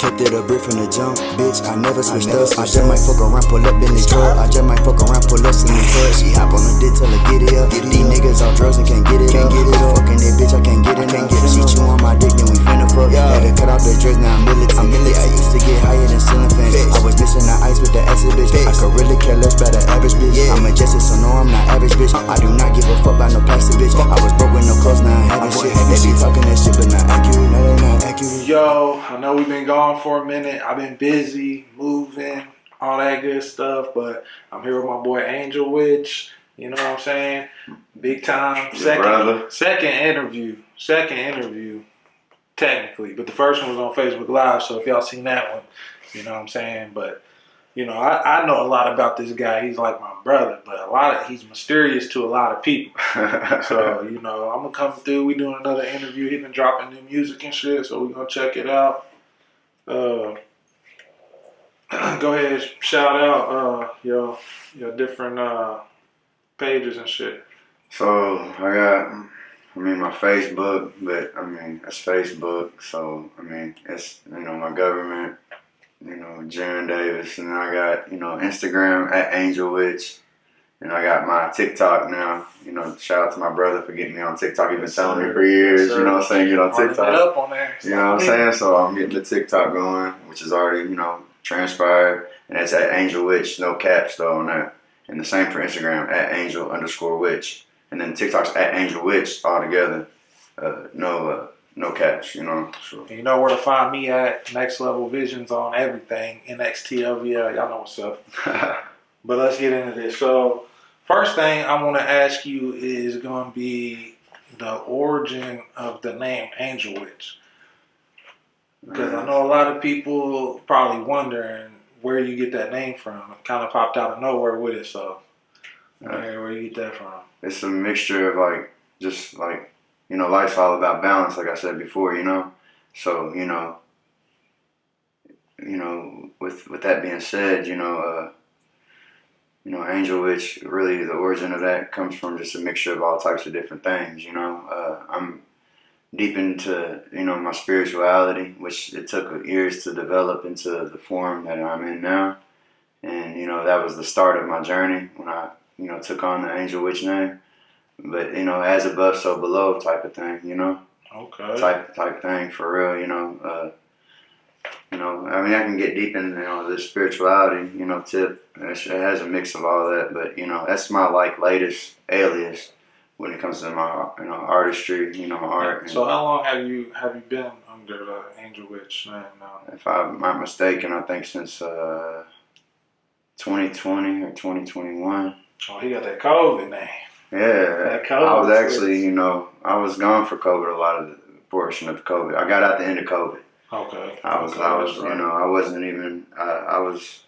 kept it a brick from the jump, bitch. I never switched up. I just might fuck around, pull up in the truck. I just might fuck around, pull up in the truck. She hop on the dick, tell her get it up. These niggas all drugs and can't get it up. Fucking that bitch, I can't get it up. She chew on my dick, then we finna fuck. Had to cut off the dreads, now I'm militant. I used to get higher than ceiling fans. I was missing the ice with the acid, bitch. I could really care less about the average bitch. I'm a Jesse, so no, I'm not average, bitch. I do not give a fuck about no plastic, bitch. I was broke with no clothes, now I having shit. They be talking that shit, but not accurate. No, they not accurate. Yo, I know we've been gone for a minute. I've been busy, moving, all that good stuff, but I'm here with my boy AngelWitxh. You know what I'm saying? Big time. Second interview, technically. But the first one was on Facebook Live, so if y'all seen that one, you know what I'm saying? But, you know, I know a lot about this guy. He's like my brother, but he's mysterious to a lot of people. So, you know, I'm going to come through. We doing another interview. He's been dropping new music and shit, so we're going to check it out. Go ahead, shout out your different pages and shit. So I got, my Facebook, but that's Facebook. So it's my government, Jaron Davis, and I got Instagram at AngelWitxh, and I got my TikTok now. Shout out to my brother for getting me on TikTok. He's been telling me for years, you know what I'm saying, get on TikTok. Up on there. You know what I'm saying? So I'm getting the TikTok going, which is already transpired, and it's at AngelWitxh, no caps though on that. And the same for Instagram, at Angel_Witch. And then TikTok's at AngelWitxh all together. No caps, So. You know where to find me at. Next Level Visions on everything. NXTLVL, y'all know what's up. But let's get into this. So, first thing I want to ask you is going to be the origin of the name AngelWitxh. Because I know a lot of people probably wondering where you get that name from. It kind of popped out of nowhere with it, so where you get that from? It's a mixture of life's all about balance, like I said before, So, with that being said, AngelWitxh, really the origin of that comes from just a mixture of all types of different things, I'm deep into, my spirituality, which it took years to develop into the form that I'm in now. And, that was the start of my journey when I, took on the AngelWitxh name. But, as above, so below type of thing, Okay. Type thing for real, I can get deep in, the spirituality, tip. It has a mix of all that, but, that's my, latest alias when it comes to my, artistry, my art. So how long have you been under the AngelWitxh name now? If I'm not mistaken, I think since 2020 or 2021. Oh, he got that COVID name. Yeah, I was actually, I was gone for COVID, a lot of the portion of COVID. I got out the end of COVID. Okay. I was, I wasn't even, I was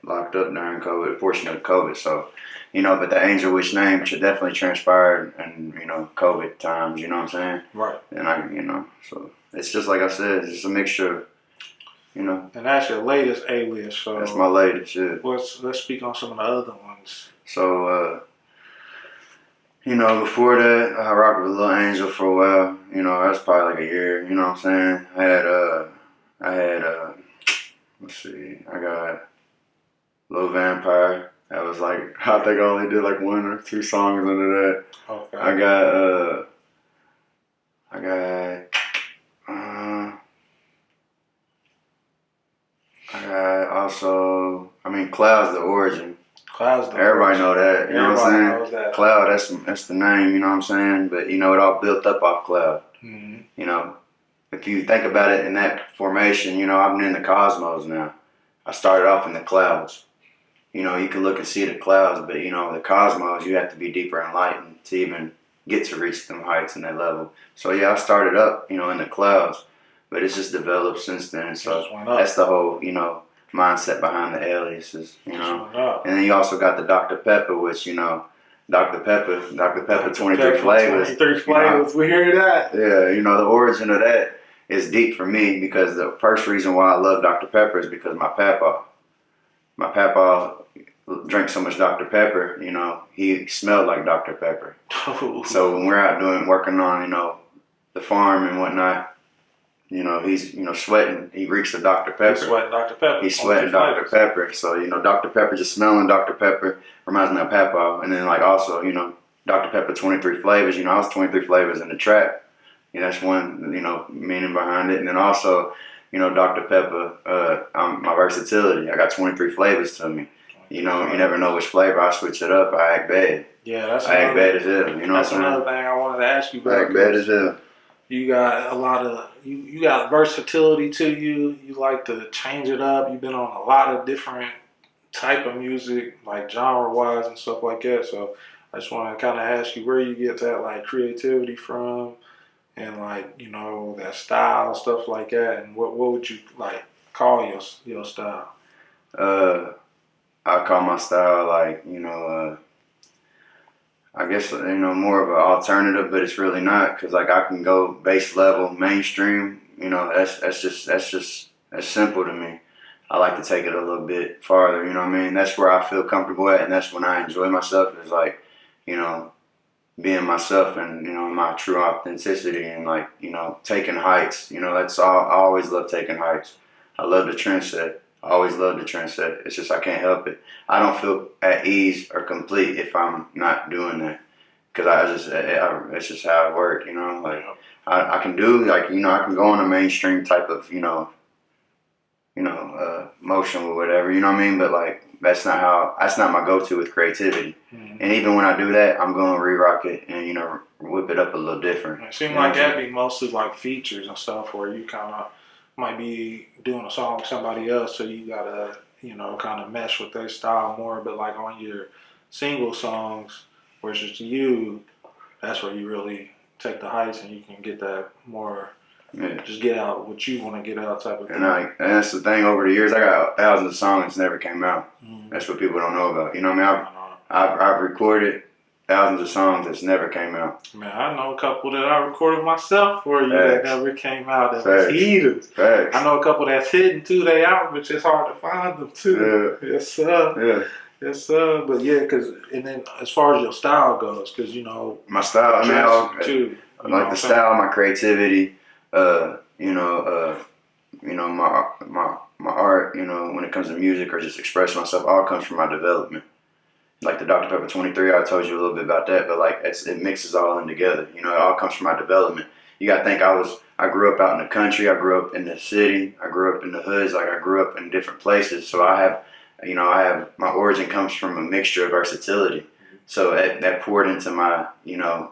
locked up during COVID, a portion of COVID. So, but the AngelWitxh name definitely transpired in, COVID times, you know what I'm saying? Right. And so it's just like I said, it's just a mixture of, And that's your latest alias, so. That's my latest, yeah. Let's speak on some of the other ones. So, before that, I rocked with Lil Angel for a while. That's probably like a year, you know what I'm saying? I had, let's see, I got Lil Vampire. That was I think I only did 1 or 2 songs under that. Okay. I got also, Cloud's the origin. Everybody know that, you know what I'm saying? Cloud, that's the name, you know what I'm saying? But, it all built up off Cloud. Mm-hmm. If you think about it in that formation, I'm in the cosmos now. I started off in the clouds. You can look and see the clouds, but, the cosmos, you have to be deeper enlightened to even get to reach them heights and that level. So, yeah, I started up, in the clouds, but it's just developed since then. So that's the whole, mindset behind the aliases, And then you also got the Dr. Pepper, which, Dr. Pepper 23 flavors. 23 flavors, we hear that. Yeah, the origin of that is deep for me because the first reason why I love Dr. Pepper is because my papa drank so much Dr. Pepper, he smelled like Dr. Pepper. So when we're out working on, the farm and whatnot, you know, he's, you know, sweating. He reeks of Dr. Pepper. He's sweating Dr. Pepper. He's sweating Dr. Pepper. So, you know, Dr. Pepper, just smelling Dr. Pepper reminds me of Papa. And then, like, also, you know, Dr. Pepper 23 flavors. You know, I was 23 flavors in the trap. You know, that's one, you know, meaning behind it. And then also, you know, Dr. Pepper, my versatility. I got 23 flavors to me. You know, you never know which flavor. I switch it up. I act bad. Yeah, I act bad as hell. You know that's what I'm saying? another thing I wanted to ask you about. I act bad as hell. You got a lot of you got versatility to you. You like to change it up. You've been on a lot of different type of music, like genre wise and stuff like that. So I just want to kind of ask you where you get that like creativity from, and like, you know, that style, stuff like that. And what would you like call your style? I call my style, like, you know, I guess, you know, more of an alternative, but it's really not, because like I can go base level mainstream. You know, that's just simple to me. I like to take it a little bit farther. You know what I mean? That's where I feel comfortable at, and that's when I enjoy myself. Is like, you know, being myself and, you know, my true authenticity, and like, you know, taking heights. You know, that's all. I always love taking heights. I love the trendset. I always love the trendset. It's just I can't help it. I don't feel at ease or complete if I'm not doing that, because it's just how it works. You know, like I can do, like, you know, I can go on a mainstream type of, you know, motion or whatever. You know what I mean? But like that's not my go-to with creativity. Mm-hmm. And even when I do that, I'm gonna re-rock it and, you know, whip it up a little different. It seems like that'd be mostly like features and stuff where you kind of might be doing a song with somebody else, so you gotta, you know, kind of mesh with their style more. But like on your single songs, where it's just you, that's where you really take the heights and you can get that more, just get out what you want to get out type of thing. And that's the thing. Over the years, I got thousands of songs that never came out. Mm-hmm. That's what people don't know about. You know what I mean? I've recorded thousands of songs that's never came out. Man, I know a couple that I recorded myself for you that never came out. That was heaters. Facts. I know a couple that's hidden too. They out, but it's hard to find them too. Yeah. Yes, sir. Yeah. Yes, sir. But yeah, and then as far as your style goes, because, you know, my style, I mean, too. Like the style, my creativity, you know, my art, you know, when it comes to music or just expressing myself, all comes from my development. Like the Dr. Pepper 23, I told you a little bit about that, but like it mixes all in together. You know, it all comes from my development. You gotta think I grew up out in the country, I grew up in the city, I grew up in the hoods, like I grew up in different places. So I have my origin comes from a mixture of versatility. So that poured into my, you know,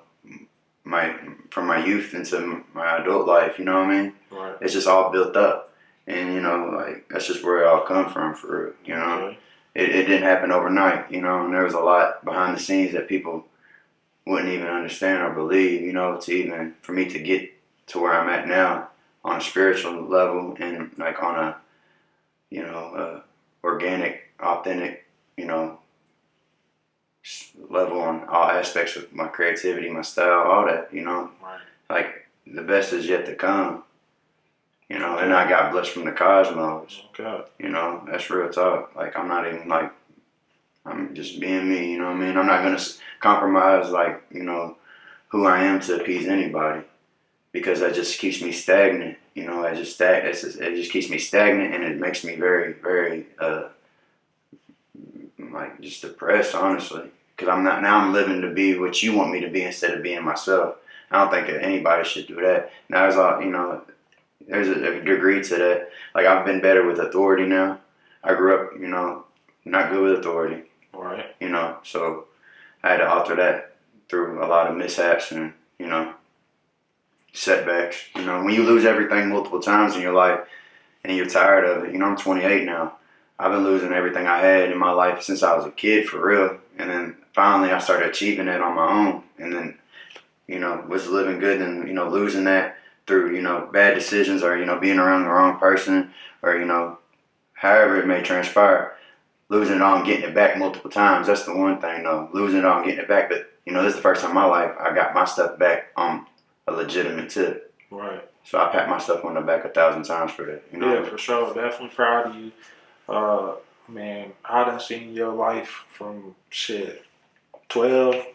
from my youth into my adult life. You know what I mean? Right. It's just all built up, and, you know, like that's just where it all come from, for real. You know. Okay. It didn't happen overnight, you know, and there was a lot behind the scenes that people wouldn't even understand or believe, you know, for me to get to where I'm at now on a spiritual level and like on a, you know, organic, authentic, you know, level on all aspects of my creativity, my style, all that, you know. Right. Like the best is yet to come. You know, and I got blessed from the cosmos. Okay. You know, that's real talk. Like, I'm not even like, I'm just being me, you know what I mean? I'm not going to compromise, like, you know, who I am to appease anybody, because that just keeps me stagnant. You know, it just keeps me stagnant, and it makes me very, very, like, just depressed, honestly. Because I'm living to be what you want me to be instead of being myself. I don't think that anybody should do that. Now, there's all, you know, there's a degree to that. Like, I've been better with authority now. I grew up, you know, not good with authority. Right. You know, so I had to alter that through a lot of mishaps and, you know, setbacks. You know, when you lose everything multiple times in your life and you're tired of it, you know, I'm 28 now. I've been losing everything I had in my life since I was a kid, for real. And then finally I started achieving it on my own. And then, you know, was living good and, you know, losing that through, you know, bad decisions or, you know, being around the wrong person or, you know, however it may transpire, losing it all and getting it back multiple times. That's the one thing, though, losing it all and getting it back. But, you know, this is the first time in my life I got my stuff back on a legitimate tip. Right. So I pat myself on the back 1,000 times for that. You know? Yeah, for sure. Definitely proud of you. Man, I done seen your life from 12,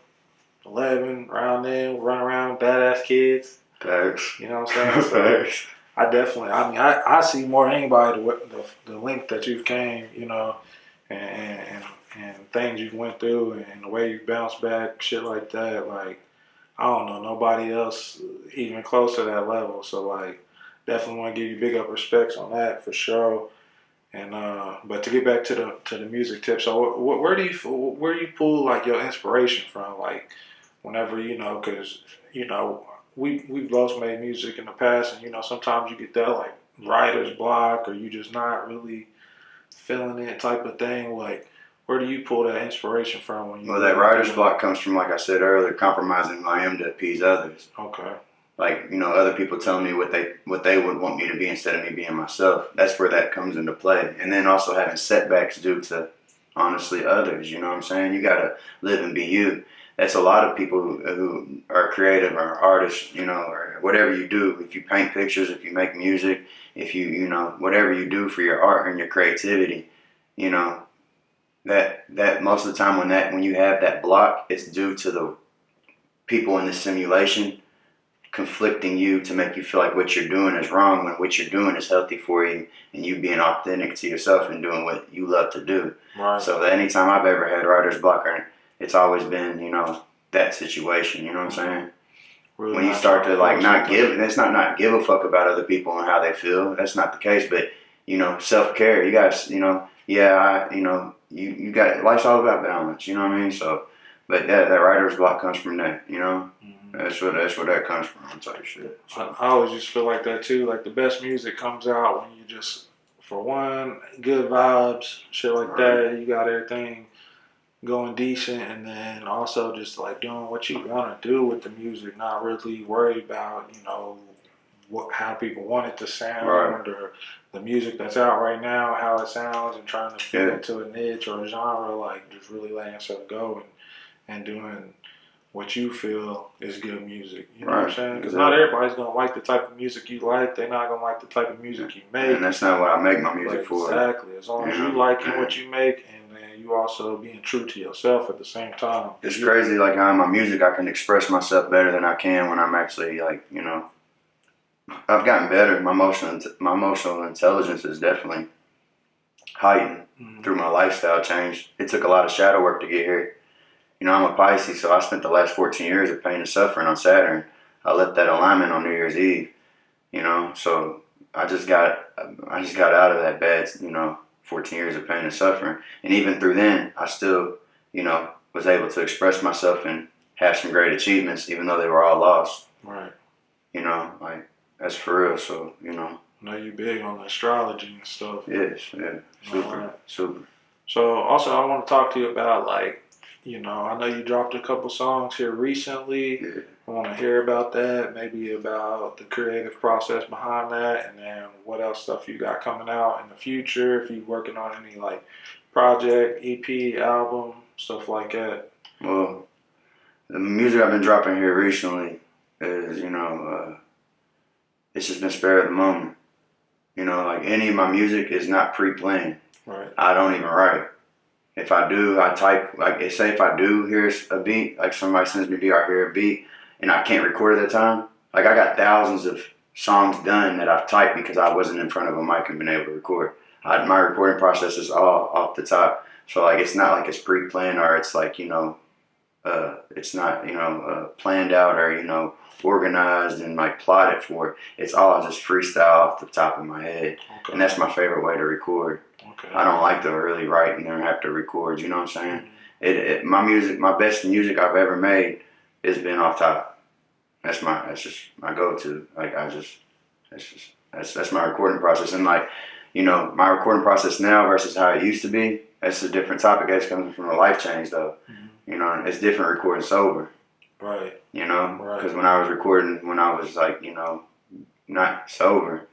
11, around then, run around, badass kids. Thanks. You know what I'm saying? So I definitely. I mean, I see more than anybody the length that you've came, you know, and things you went through and the way you bounced back, shit like that. Like I don't know nobody else even close to that level. So like, definitely want to give you big up respects on that for sure. And but to get back to the music tip, so where do you pull like your inspiration from? Like whenever you know, because you know we've both made music in the past, and you know sometimes you get that like writer's block, or you just not really feeling it type of thing. Like where do you pull that inspiration from when you? Well, that writer's block comes from, like I said earlier, compromising who I am to appease others. Okay. Like, you know, other people telling me what they would want me to be instead of me being myself. That's where that comes into play. And then also having setbacks due to, honestly, others. You know what I'm saying? You gotta live and be you. That's a lot of people who are creative or artists, you know, or whatever you do. If you paint pictures, if you make music, if you know, whatever you do for your art and your creativity, you know, that most of the time when you have that block, it's due to the people in the simulation conflicting you to make you feel like what you're doing is wrong when what you're doing is healthy for you and you being authentic to yourself and doing what you love to do. Right. So anytime I've ever had writer's block, it's always been, you know, that situation, you know what I'm saying? Really When you start to like it's not give a fuck about other people and how they feel. That's not the case, but you know, self-care, you guys, you know, you got, life's all about balance, you know what I mean? So, but that writer's block comes from that, you know? That's where that comes from, type shit. So. I always just feel like that too. Like the best music comes out when you just, for one, good vibes, shit like that. You got everything going decent, and then also just like doing what you want to do with the music, not really worried about, you know, how people want it to sound or the music that's out right now, how it sounds, and trying to fit into a niche or a genre. Like just really letting yourself go and doing what you feel is good music. You know what I'm saying? Because not everybody's going to like the type of music you like. They're not going to like the type of music you make. And that's not what I make my music for. Exactly. As long as you liking what you make and then you also being true to yourself at the same time. It's crazy, like how in my music I can express myself better than I can when I'm actually like, you know, I've gotten better. My emotional intelligence is definitely heightened through my lifestyle change. It took a lot of shadow work to get here. You know, I'm a Pisces, so I spent the last 14 years of pain and suffering on Saturn. I left that alignment on New Year's Eve, you know, so I just got out of that bad, you know, 14 years of pain and suffering. And even through then, I still, you know, was able to express myself and have some great achievements, even though they were all lost. Right. You know, like, that's for real, so, you know. I know you big on the astrology and stuff. Yes, yeah, super. So also I want to talk to you about like, you know, I know you dropped a couple songs here recently. Yeah. I want to hear about that, maybe about the creative process behind that, and then what else stuff you got coming out in the future, if you're working on any like project, EP, album, stuff like that. Well, the music I've been dropping here recently is, you know, it's just been spare of the moment. You know, like any of my music is not pre-planned. Right. I don't even write. If I do, I type, like, say if I do hear a beat, like somebody sends me a beat, I hear a beat, and I can't record at that time, like I got thousands of songs done that I've typed because I wasn't in front of a mic and been able to record. My recording process is all off the top. So, like, it's not like it's pre-planned or it's like, you know, it's not, you know, planned out or, you know, organized and like plotted for. It's all just freestyle off the top of my head. Okay. And that's my favorite way to record. Okay. I don't like to really write and then have to record, you know what I'm saying? My best music I've ever made has been off top. That's just my go-to. Like that's my recording process. And like, you know, my recording process now versus how it used to be, that's a different topic. That's coming from a life change though. You know, it's different recording sober. Right. You know, because when I was recording, when I was like, you know, not sober,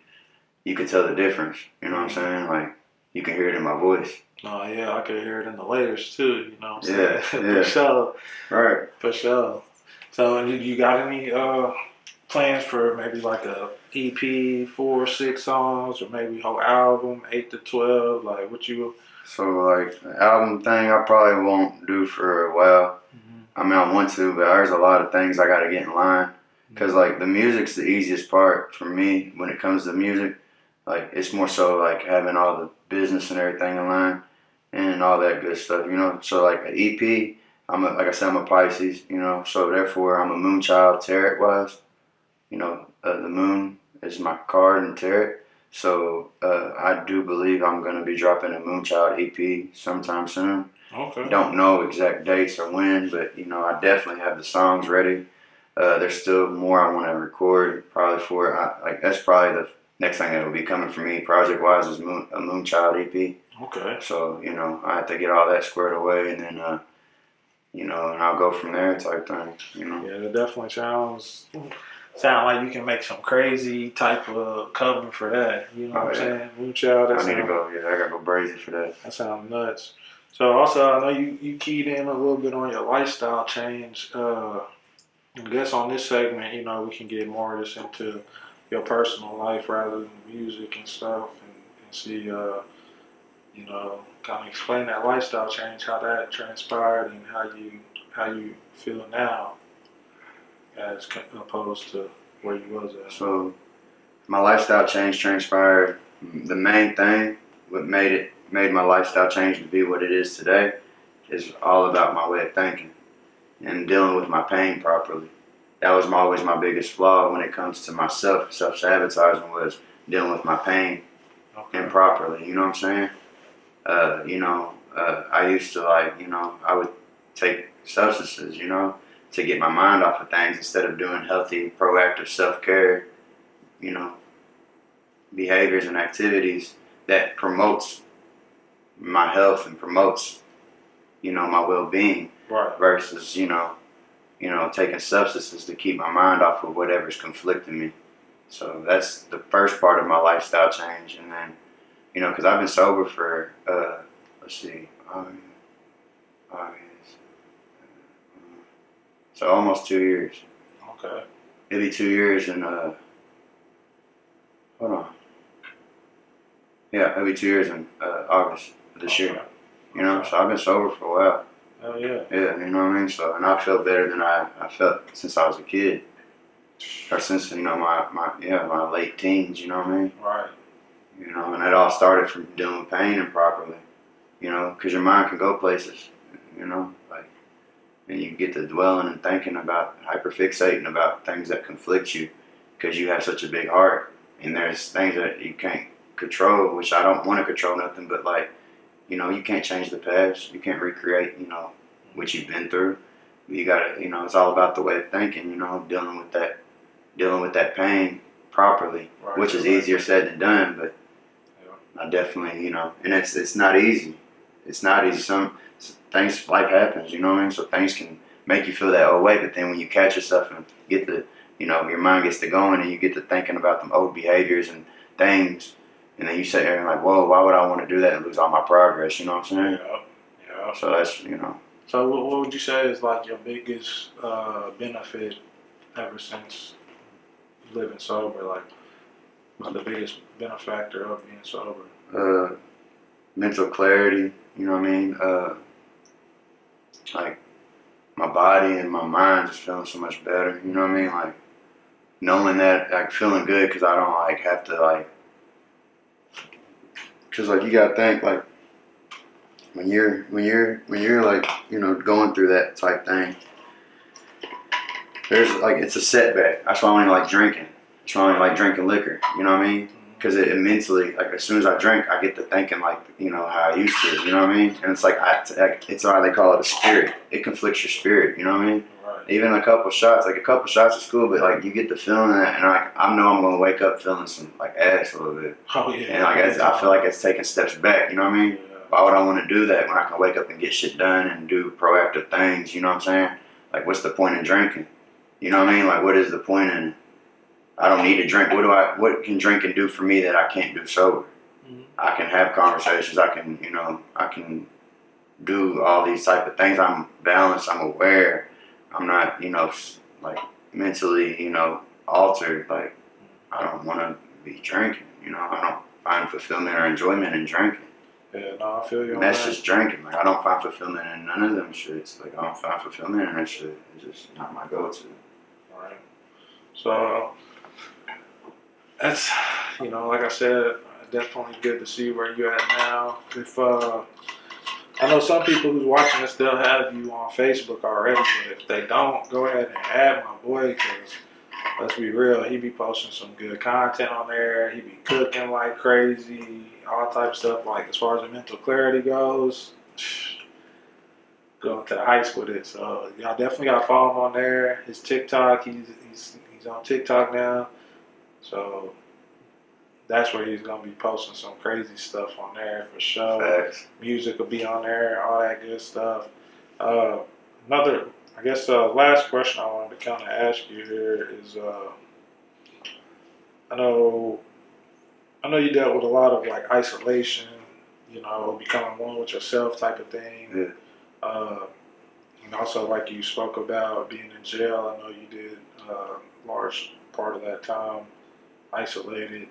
you could tell the difference. You know what I'm saying? Like, you can hear it in my voice. Oh yeah, I could hear it in the layers too. You know what I'm saying? For sure. Right. For sure. So, you got any plans for maybe like a EP, 4 or 6 songs, or maybe whole album, 8 to 12? Like, what you? So, like, the album thing, I probably won't do for a while. I mean, I want to, but there's a lot of things I got to get in line. Because like the music's the easiest part for me when it comes to music. Like it's more so like having all the business and everything in line and all that good stuff, you know. So like an EP, like I said, I'm a Pisces, you know. So therefore, I'm a moon child tarot wise. You know, the moon is my card in tarot. So I do believe I'm gonna be dropping a Moonchild EP sometime soon. Okay. Don't know exact dates or when, but you know, I definitely have the songs ready. There's still more I want to record, probably for like that's probably the next thing that will be coming for me, project wise, is a Moonchild EP. Okay. So you know, I have to get all that squared away, and then you know, and I'll go from there, type thing. You know. Yeah, it definitely sound like you can make some crazy type of cover for that. You know what I'm saying? Moonchild. I need to go. Yeah, I gotta go brazy for that. That sounds nuts. So also, I know you keyed in a little bit on your lifestyle change. I guess on this segment, you know, we can get more just into your personal life rather than music and stuff, and see, you know, kind of explain that lifestyle change, how that transpired, and how you feel now, as opposed to where you was at. So my lifestyle change transpired. The main thing, what made my lifestyle change to be what it is today, is all about my way of thinking and dealing with my pain properly. That was always my biggest flaw when it comes to myself. Self-sabotaging was dealing with my pain improperly. You know what I'm saying? I used to I would take substances, you know, to get my mind off of things instead of doing healthy, proactive self-care, you know, behaviors and activities that promotes my health and promotes, you know, my well-being. Right. Versus, you know, taking substances to keep my mind off of whatever's conflicting me. So that's the first part of my lifestyle change. And then, you know, because I've been sober for, so almost 2 years. Okay. Maybe 2 years in, hold on. Yeah, maybe 2 years in August of this year. You know, so I've been sober for a while. Oh yeah. Yeah, you know what I mean? So, and I feel better than I felt since I was a kid. Or since, you know, my late teens, you know what I mean? Right. You know, and it all started from dealing with pain improperly, you know, because your mind can go places, you know, like, and you get to dwelling and thinking about, hyperfixating about things that conflict you because you have such a big heart. And there's things that you can't control, which I don't want to control nothing, but like, you know, you can't change the past. You can't recreate, you know, what you've been through. You gotta, you know, it's all about the way of thinking, you know, dealing with that pain properly, Right. which is easier said than done, but I definitely, you know, and it's not easy. It's not easy. Some things, life happens, you know what I mean? So things can make you feel that old way, but then when you catch yourself and get the, you know, your mind gets to going and you get to thinking about them old behaviors and things, and then you sit there and like, whoa, why would I want to do that and lose all my progress? You know what I'm saying? Yeah. So that's, you know. So what would you say is like your biggest benefit ever since living sober? Like the biggest benefactor of being sober? Mental clarity, you know what I mean? Like my body and my mind just feeling so much better, you know what I mean? Like knowing that, like feeling good because I don't like have to like, because like you gotta think like when you're like, you know, going through that type thing, there's like, it's a setback. That's why I only like drinking. That's why I only like drinking liquor, you know what I mean? Because it mentally, like as soon as I drink, I get to thinking like, you know, how I used to, you know what I mean? And it's like, it's why they call it a spirit. It conflicts your spirit, you know what I mean? Right. Even a couple shots is cool, but like you get the feeling that, and like I know I'm gonna wake up feeling some like ass a little bit. Oh yeah. And like I feel like it's taking steps back, you know what I mean? Yeah. Why would I want to do that when I can wake up and get shit done and do proactive things, you know what I'm saying? Like what's the point in drinking? You know what I mean? Like what is the point in it? I don't need to drink. What can drinking do for me that I can't do sober? Mm-hmm. I can have conversations. I can do all these type of things. I'm balanced. I'm aware. I'm not, you know, like mentally, you know, altered. Like I don't want to be drinking. You know, I don't find fulfillment or enjoyment in drinking. Yeah, no, I feel you. And that's just drinking. Like I don't find fulfillment in none of them shits. Like I don't find fulfillment in that shit. It's just not my go-to. Right. So that's, like I said, definitely good to see where you're at now. If I know some people who's watching this, they'll have you on Facebook already, but if they don't, go ahead and add my boy, because let's be real, he be posting some good content on there. He be cooking like crazy, all type of stuff. Like as far as the mental clarity goes, going to the heights with it. So y'all definitely got to follow him on there. His TikTok, he's on TikTok now. So that's where he's gonna be posting some crazy stuff on there for sure. Facts. Music will be on there, all that good stuff. Last question I wanted to kind of ask you here is, I know you dealt with a lot of like isolation, becoming one with yourself type of thing. Yeah. And also like you spoke about being in jail. I know you did a large part of that time isolated.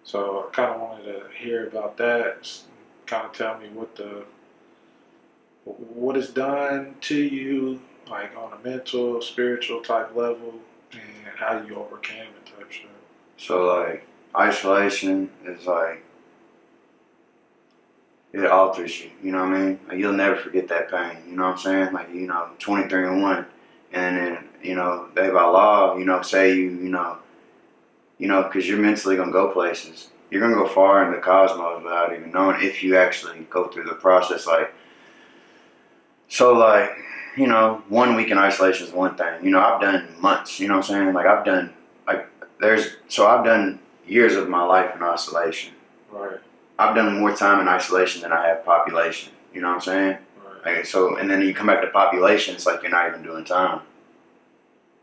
So I kind of wanted to hear about that. Kind of tell me what it's done to you, like on a mental, spiritual type level, and how you overcame it type shit. So like isolation is like it alters you. You know what I mean? Like you'll never forget that pain. You know what I'm saying? Like 23 and 1, and then they by law, say because you're mentally gonna go places. You're gonna go far in the cosmos without even knowing if you actually go through the process. So 1 week in isolation is one thing. I've done months. You know what I'm saying? Like I've done I've done years of my life in isolation. Right. I've done more time in isolation than I have population. You know what I'm saying? Right. And then you come back to population, it's like you're not even doing time.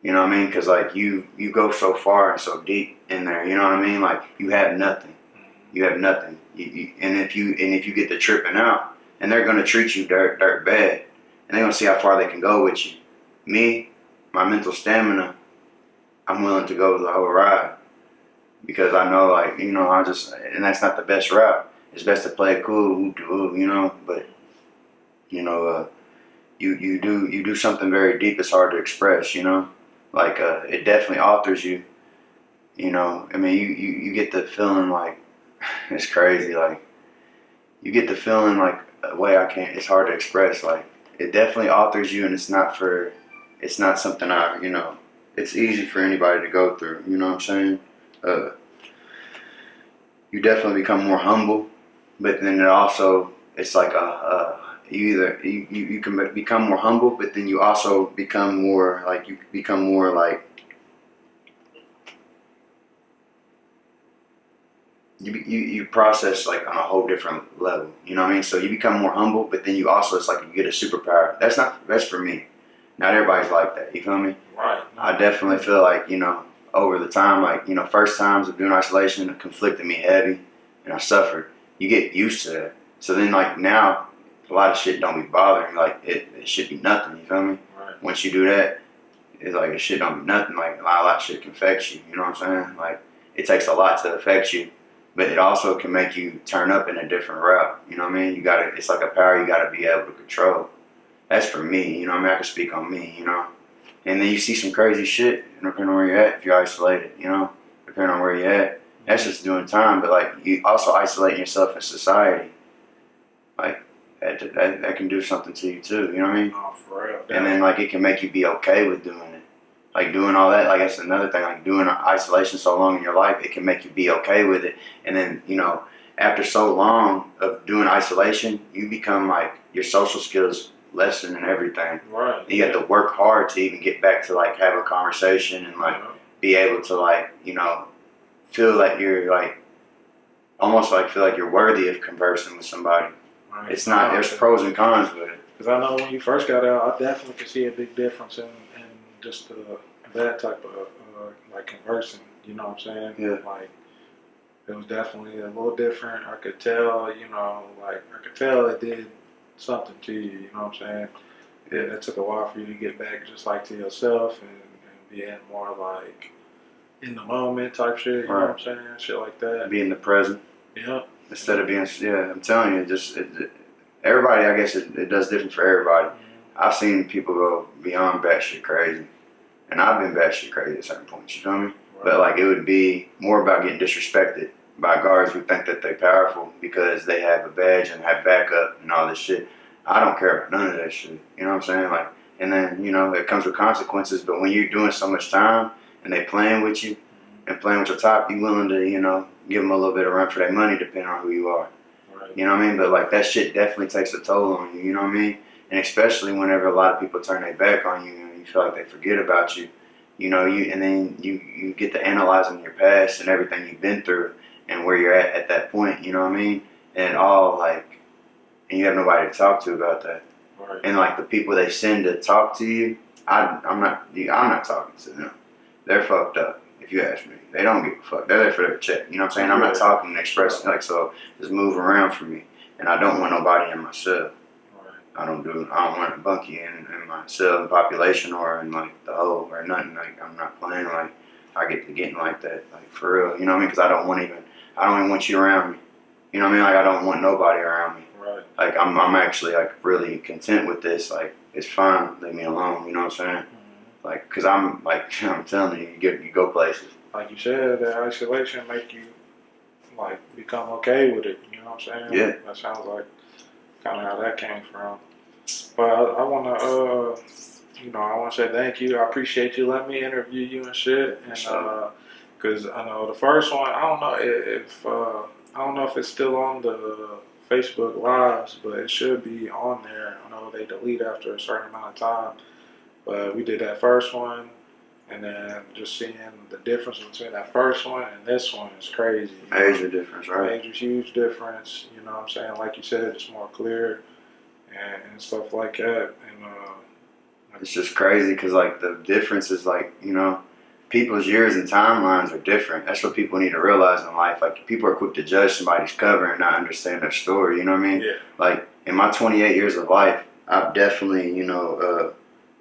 You know what I mean? Because like you go so far and so deep in there. You know what I mean? Like you have nothing. You have nothing. And if you get to tripping out, and they're gonna treat you dirt bad, and they're gonna see how far they can go with you. Me, my mental stamina, I'm willing to go the whole ride because I know and that's not the best route. It's best to play it cool, but you do something very deep. It's hard to express, it definitely alters you. I mean, you get the feeling like it's crazy. Like you get the feeling like a way it's hard to express. Like it definitely alters you, and it's not something it's easy for anybody to go through. You know what I'm saying? You definitely become more humble, but then it's like you can become more humble, but then you also become more like you process like on a whole different level. You know what I mean? So you become more humble, but then you also, it's like you get a superpower. That's for me. Not everybody's like that. You feel me? Right. I definitely feel like, over the time, first times of doing isolation, it conflicted me heavy and I suffered. You get used to that. So then now, a lot of shit don't be bothering me. Like it should be nothing. You feel me? Right. Once you do that, it's like it shit don't be nothing. Like a lot of shit can affect you. You know what I'm saying? Like it takes a lot to affect you. But it also can make you turn up in a different route. You know what I mean? It's like a power you gotta be able to control. That's for me, I can speak on me, And then you see some crazy shit, depending on where you're at, if you're isolated, depending on where you're at. That's just doing time, but like you also isolating yourself in society. Like that can do something to you too, you know what I mean? Oh, for real. And then like it can make you be okay with doing it. Like doing all that, like that's another thing, like doing isolation so long in your life, it can make you be okay with it. And then, after so long of doing isolation, you become like your social skills lessen and everything. Right. You have to work hard to even get back to like have a conversation and like be able to like, feel like you're like almost like feel like you're worthy of conversing with somebody. Right. It's not, there's pros and cons with it. Because I know when you first got out, I definitely could see a big difference in just that type of like conversing. You know what I'm saying? Yeah. Like it was definitely a little different. I could tell, it did something to you. You know what I'm saying? Yeah, it took a while for you to get back just like to yourself and being more like in the moment type shit. You know what I'm saying? Shit like that. Be in the present. Yeah. Instead of being, I'm telling you, everybody, I guess it does different for everybody. I've seen people go beyond batshit crazy. And I've been batshit crazy at certain points, you feel me? Right. But like it would be more about getting disrespected by guards who think that they're powerful because they have a badge and have backup and all this shit. I don't care about none of that shit. You know what I'm saying? Like, and then, you know, it comes with consequences. But when you're doing so much time and they playing with you and playing with your top, you willing to, you know, give them a little bit of run for their money depending on who you are. Right. You know what I mean? But like that shit definitely takes a toll on you. You know what I mean? And especially whenever a lot of people turn their back on you and you feel like they forget about you, you know, and then you get to analyzing your past and everything you've been through and where you're at that point, you know what I mean? And all like, and you have nobody to talk to about that. Right. And like the people they send to talk to you, I'm not talking to them. They're fucked up, if you ask me. They don't give a fuck. They're there for their check. You know what I'm saying? I'm not talking and expressing like, so just move around for me. And I don't want nobody in my cell. I don't want a bunkie in my cell in population or in like the hole or nothing. Like I'm not playing like I get to getting like that, like for real. You know what I mean? Because I don't even want you around me. You know what I mean? Like I don't want nobody around me. Right. Like I'm actually like really content with this. Like it's fine. Leave me alone. You know what I'm saying? Mm-hmm. Like because I'm like I'm telling you, you go places. Like you said, that isolation make you like become okay with it. You know what I'm saying? Yeah. That sounds like kind of how that came from. But I want to, you know, I want to say thank you. I appreciate you letting me interview you and shit. And because I know the first one, I don't know if it's still on the Facebook Lives, but it should be on there. I know they delete after a certain amount of time. But we did that first one, and then just seeing the difference between that first one and this one is crazy. Major difference, right? Major, huge difference. You know what I'm saying? Like you said, it's more clear. And stuff like that, and it's just crazy because like the difference is like, you know, people's years and timelines are different. That's what people need to realize in life. Like people are quick to judge somebody's cover and not understand their story. You know what I mean? Yeah. Like in my 28 years of life, I've definitely, you know,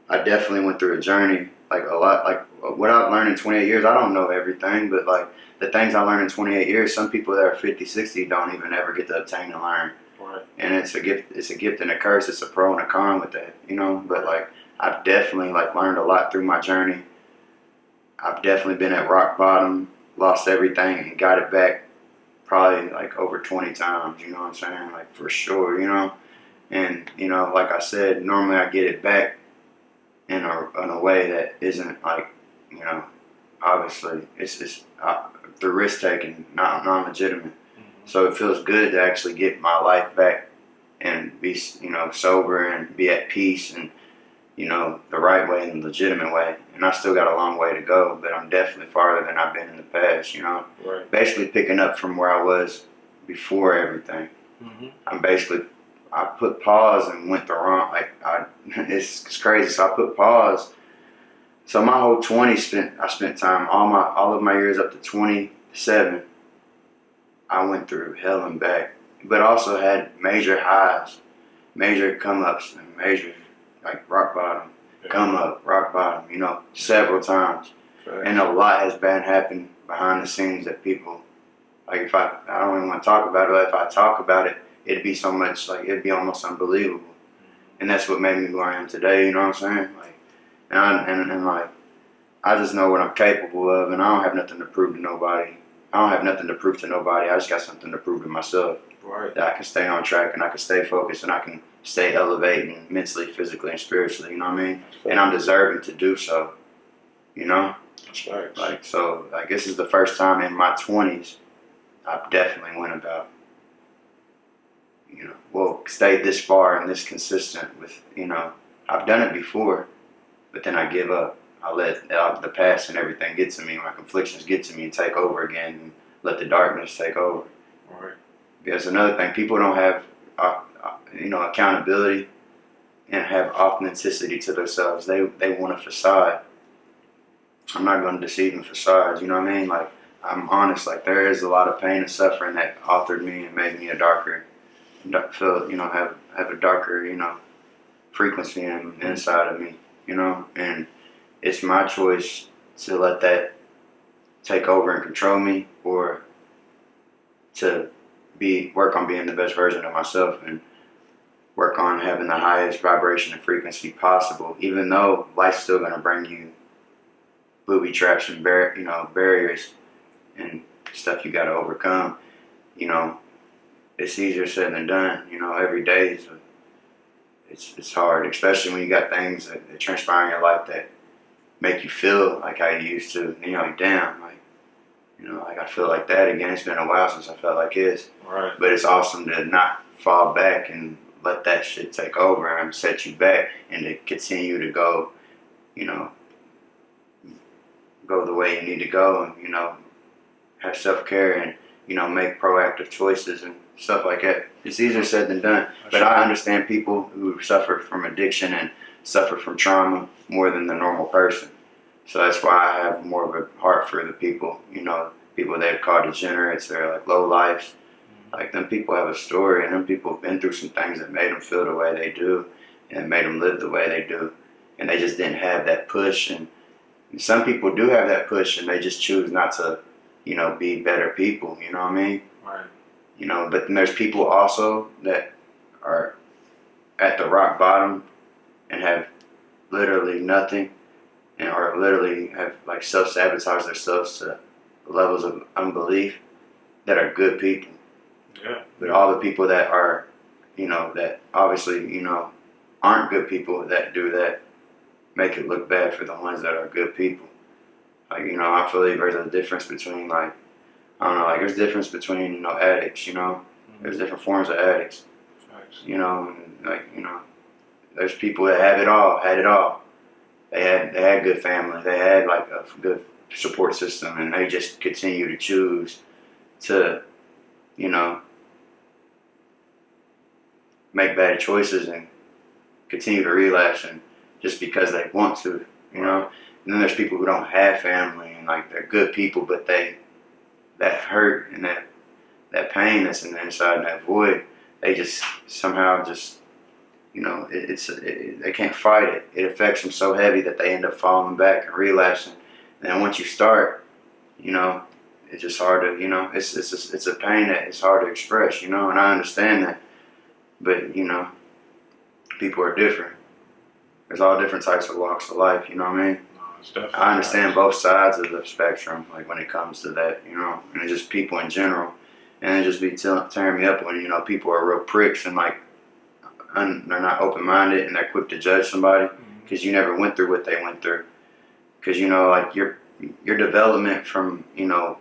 I definitely went through a journey. Like a lot, like what I've learned in 28 years, I don't know everything, but like the things I learned in 28 years, some people that are 50, 60 don't even ever get to obtain and learn. Right. And it's a gift and a curse. It's a pro and a con with that, you know. But like, I've definitely like learned a lot through my journey. I've definitely been at rock bottom, lost everything, and got it back probably like over 20 times. You know what I'm saying? Like for sure, you know. And you know, like I said, normally I get it back in a way that isn't like, you know, obviously it's just the risk taking, not non-legitimate. So it feels good to actually get my life back and be, you know, sober and be at peace and, you know, the right way and the legitimate way. And I still got a long way to go, but I'm definitely farther than I've been in the past, you know. Right. Basically picking up from where I was before everything. Mm-hmm. I put pause and went the wrong, like, it's crazy. So I put pause. So my whole 20s I spent time, all of my years up to 27, I went through hell and back, but also had major highs, major come-ups, and major, like, rock bottom, come up, rock bottom, you know, several times. Right. And a lot has been happening behind the scenes that people, like, if I don't even want to talk about it, but if I talk about it, it'd be so much, like, it'd be almost unbelievable. And that's what made me who I am today, you know what I'm saying? Like, and like, I just know what I'm capable of, and I don't have nothing to prove to nobody. I don't have nothing to prove to nobody. I just got something to prove to myself. Right. That I can stay on track and I can stay focused and I can stay elevating mentally, physically, and spiritually. You know what I mean? And I'm deserving to do so. You know? That's right. Like, so, like, this is the first time in my 20s I've definitely went about, you know, well, stayed this far and this consistent with, you know, I've done it before, but then I give up. I let the past and everything get to me, my conflictions get to me and take over again and let the darkness take over. Right. Because another thing, people don't have, you know, accountability and have authenticity to themselves. They want a facade. I'm not going to deceive in facades, you know what I mean? Like, I'm honest, like, there is a lot of pain and suffering that altered me and made me a darker, feel, you know, have a darker, you know, frequency inside of me, you know, and it's my choice to let that take over and control me, or to work on being the best version of myself and work on having the highest vibration and frequency possible, even though life's still going to bring you booby traps and barriers and stuff you got to overcome. It's easier said than done. Every day it's hard, especially when you got things that transpire in your life that make you feel like how you used to. Like damn, like I feel like that again. It's been a while since I felt like this. Right. But it's awesome to not fall back and let that shit take over and set you back, and to continue to go, go the way you need to go, and have self-care and make proactive choices and stuff like that. It's easier said than done. But I understand people who suffer from addiction and suffer from trauma more than the normal person. So that's why I have more of a heart for the people, people that call degenerates, they're like low lives. Like, them people have a story, and them people have been through some things that made them feel the way they do and made them live the way they do. And they just didn't have that push. And some people do have that push, and they just choose not to, be better people, you know what I mean? Right. But then there's people also that are at the rock bottom and have literally nothing, and or literally have like self-sabotaged themselves to levels of unbelief, that are good people. Yeah. But all the people that are, that obviously, aren't good people that do that, make it look bad for the ones that are good people. Like, I believe there's a difference between, like, I don't know, like, there's a difference between, addicts, There's different forms of addicts. Facts. And like, there's people that have it all, had it all. They had good family, they had like a good support system, and they just continue to choose to, make bad choices and continue to relapse, and just because they want to, And then there's people who don't have family, and like they're good people, but that hurt and that pain that's in the inside and that void, they just somehow just, they can't fight it. It affects them so heavy that they end up falling back and relapsing. And then once you start, it's just hard to, it's a pain that it's hard to express, and I understand that. But, people are different. There's all different types of walks of life, you know what I mean? I understand both sides of the spectrum, like when it comes to that, and it's just people in general. And it just be tearing me up when, people are real pricks and like, they're not open-minded and they're quick to judge somebody because you never went through what they went through. Because, like your development from, your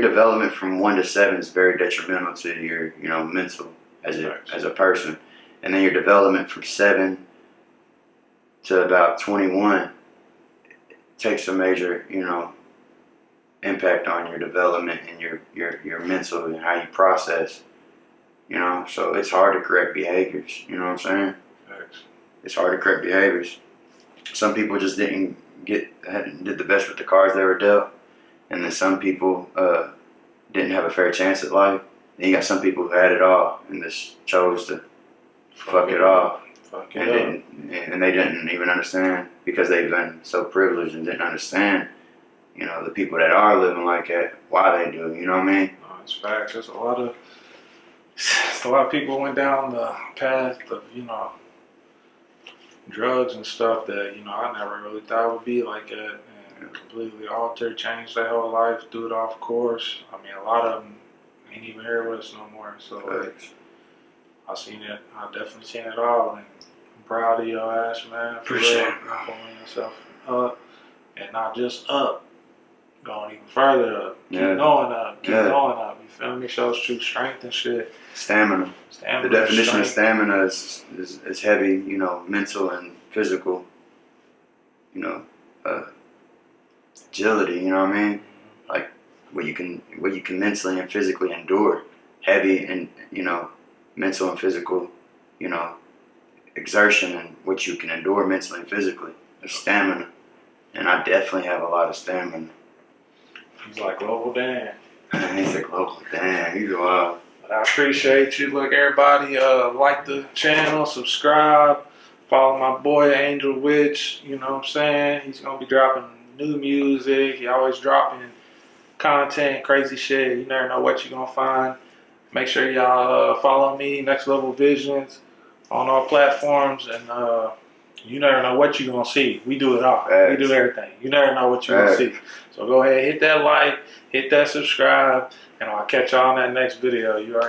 development from 1 to 7 is very detrimental to your, mental as a person. And then your development from 7 to about 21 takes a major, impact on your development and your mental and how you process, so it's hard to correct behaviors, you know what I'm saying? Thanks. It's hard to correct behaviors. Some people just did the best with the cards they were dealt, and then some people didn't have a fair chance at life. Then you got some people who had it all and just chose to fuck it off. And they didn't even understand, because they've been so privileged and didn't understand, the people that are living like that, why they do, you know what I mean? No, it's facts. There's a lot of people went down the path of, drugs and stuff that, I never really thought would be like that, and completely altered, changed their whole life, threw it off course. I mean, a lot of them ain't even here with us no more. So like, I definitely seen it all, and I'm proud of your ass, man. Appreciate it, bro. Pulling yourself up, and not just up, going even further up. Keep going up, keep going up. You feel me? Shows true strength and shit. Stamina. The definition of stamina is heavy, mental and physical, agility, you know what I mean? Like what you can mentally and physically endure. Heavy and, mental and physical, exertion, and what you can endure mentally and physically. There's stamina. And I definitely have a lot of stamina. He's like Global Dan. He's like Global Dan. He's wild. I appreciate you. Look, everybody, like the channel, subscribe, follow my boy AngelWitxh. You know what I'm saying? He's gonna be dropping new music. He always dropping content, crazy shit. You never know what you're gonna find. Make sure y'all follow me, Next Level Visions, on all platforms, and You never know what you're going to see. We do it all. Facts. We do everything. You never know what you're going to see. So go ahead, hit that like, hit that subscribe, and I'll catch y'all in that next video. You already